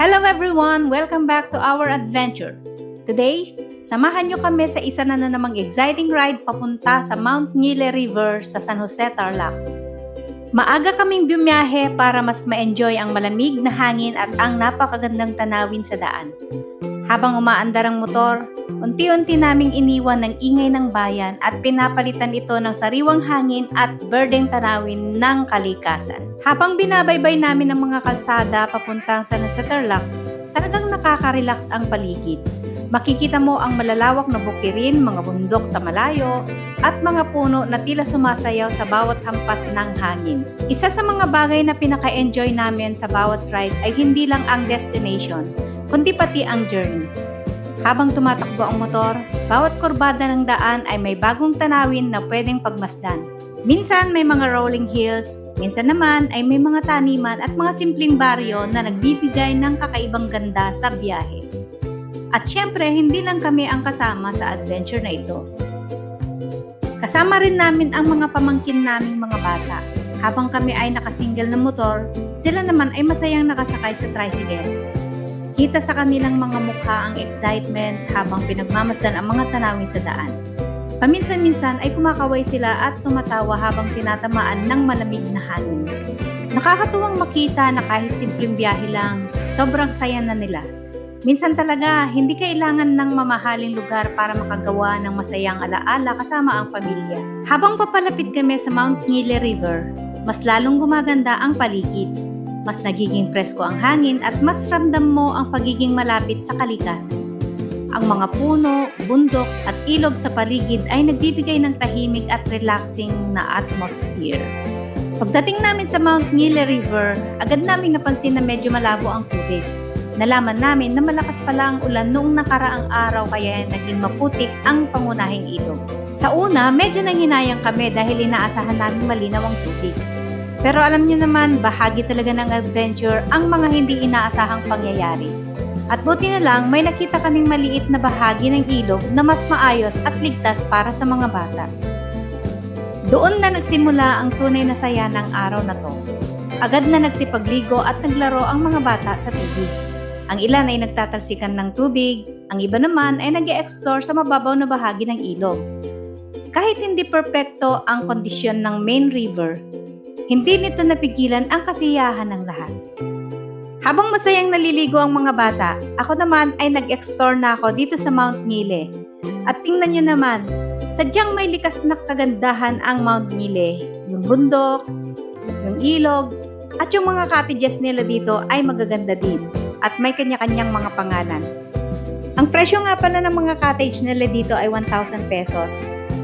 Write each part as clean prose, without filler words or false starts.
Hello everyone! Welcome back to our adventure. Today, samahan nyo kami sa isa na namang exciting ride papunta sa Mount Nile River sa San Jose, Tarlac. Maaga kaming bumiyahe para mas ma-enjoy ang malamig na hangin at ang napakagandang tanawin sa daan. Habang umaandar ang motor, unti-unti naming iniwan ng ingay ng bayan at pinapalitan ito ng sariwang hangin at berdeng tanawin ng kalikasan. Habang binabaybay namin ang mga kalsada papuntang San Jose, Tarlac, talagang nakaka-relax ang paligid. Makikita mo ang malalawak na bukirin, mga bundok sa malayo, at mga puno na tila sumasayaw sa bawat hampas ng hangin. Isa sa mga bagay na pinaka-enjoy namin sa bawat ride ay hindi lang ang destination, kundi pati ang journey. Habang tumatakbo ang motor, bawat kurbada ng daan ay may bagong tanawin na pwedeng pagmasdan. Minsan may mga rolling hills, minsan naman ay may mga taniman at mga simpleng baryo na nagbibigay ng kakaibang ganda sa biyahe. At syempre, hindi lang kami ang kasama sa adventure na ito. Kasama rin namin ang mga pamangkin naming mga bata. Habang kami ay nakasingle na motor, sila naman ay masayang nakasakay sa tricycle. Kita sa kanilang mga mukha ang excitement habang pinagmamasdan ang mga tanawin sa daan. Paminsan-minsan ay kumakaway sila at tumatawa habang tinatamaan ng malamig na hangin. Nakakatuwang makita na kahit simpleng biyahe lang, sobrang saya na nila. Minsan talaga, hindi kailangan ng mamahaling lugar para makagawa ng masayang alaala kasama ang pamilya. Habang papalapit kami sa Mount Nile River, mas lalong gumaganda ang paligid. Mas nagiging presko ang hangin at mas ramdam mo ang pagiging malapit sa kalikasan. Ang mga puno, bundok at ilog sa paligid ay nagbibigay ng tahimik at relaxing na atmosphere. Pagdating namin sa Mount Nile River, agad namin napansin na medyo malabo ang tubig. Nalaman namin na malakas pala ang ulan noong nakaraang araw kaya naging maputik ang pangunahing ilog. Sa una, medyo nanghinayang kami dahil inaasahan namin malinaw ang tubig. Pero alam niyo naman, bahagi talaga ng adventure ang mga hindi inaasahang pangyayari. At buti na lang, may nakita kaming maliit na bahagi ng ilog na mas maayos at ligtas para sa mga bata. Doon na nagsimula ang tunay na saya ng araw na to. Agad na nagsipagligo at naglaro ang mga bata sa tubig. Ang ilan ay nagtatalsikan ng tubig, ang iba naman ay nag-e-explore sa mababaw na bahagi ng ilog. Kahit hindi perpekto ang kondisyon ng main river, hindi nito napigilan ang kasiyahan ng lahat. Habang masayang naliligo ang mga bata, ako naman ay nag-explore na ako dito sa Mount Nile. At tingnan nyo naman, sadyang may likas na kagandahan ang Mount Nile. Yung bundok, yung ilog, at yung mga cottages nila dito ay magaganda din. At may kanya-kanyang mga pangalan. Ang presyo nga pala ng mga cottage nila dito ay 1,000 pesos.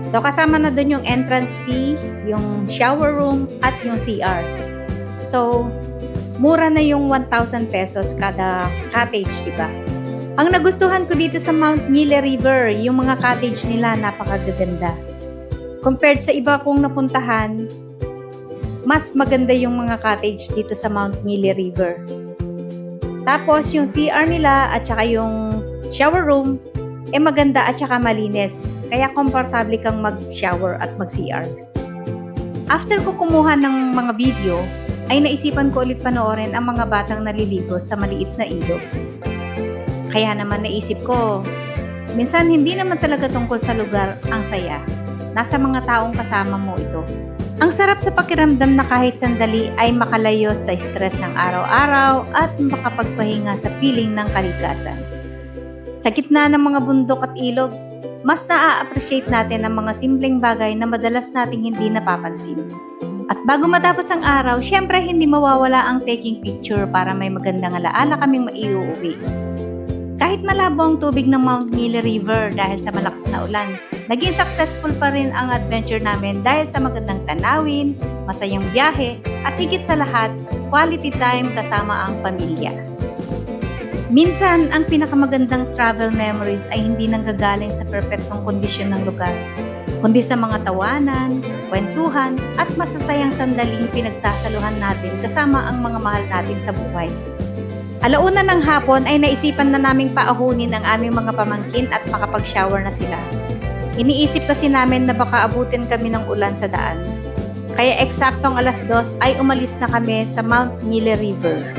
So kasama na dun yung entrance fee, yung shower room, at yung CR. So, mura na yung 1,000 pesos kada cottage, diba? Ang nagustuhan ko dito sa Mount Nile River, yung mga cottage nila napakagaganda. Compared sa iba kong napuntahan, mas maganda yung mga cottage dito sa Mount Nile River. Tapos yung CR nila at saka yung shower room, maganda at saka malinis. Kaya komportable kang mag-shower at mag-CR. After ko kumuha ng mga video, ay naisipan ko ulit panoorin ang mga batang naliligo sa maliit na ilog. Kaya naman naisip ko, minsan hindi naman talaga tungkol sa lugar ang saya. Nasa mga taong kasama mo ito. Ang sarap sa pakiramdam na kahit sandali ay makalayo sa stress ng araw-araw at makapagpahinga sa piling ng kalikasan. Sa gitna ng mga bundok at ilog, mas naa-appreciate natin ang mga simpleng bagay na madalas nating hindi napapansin. At bago matapos ang araw, syempre hindi mawawala ang taking picture para may magandang alaala kaming maiuuwi. Kahit malabo ang tubig ng Mount Nile River dahil sa malakas na ulan, naging successful pa rin ang adventure namin dahil sa magandang tanawin, masayang biyahe, at higit sa lahat, quality time kasama ang pamilya. Minsan, ang pinakamagandang travel memories ay hindi nanggagaling sa perpektong kondisyon ng lugar, kundi sa mga tawanan, kwentuhan, at masasayang sandaling pinagsasaluhan natin kasama ang mga mahal natin sa buhay. Alauna ng hapon ay naisipan na naming paahunin ang aming mga pamangkin at makapag-shower na sila. Iniisip kasi namin na baka abutin kami ng ulan sa daan. Kaya eksaktong 2:00 ay umalis na kami sa Mount Nile River.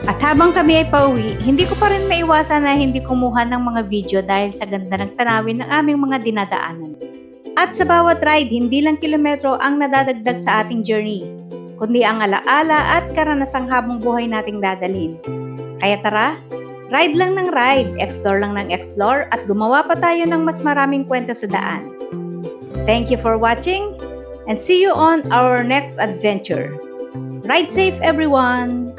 At habang kami ay pauwi, hindi ko pa rin maiwasan na hindi kumuha ng mga video dahil sa ganda ng tanawin ng aming mga dinadaanan. At sa bawat ride, hindi lang kilometro ang nadadagdag sa ating journey, kundi ang alaala at karanasang habang buhay nating dadalhin. Kaya tara, ride lang ng ride, explore lang ng explore at gumawa pa tayo ng mas maraming kwento sa daan. Thank you for watching and see you on our next adventure. Ride safe everyone!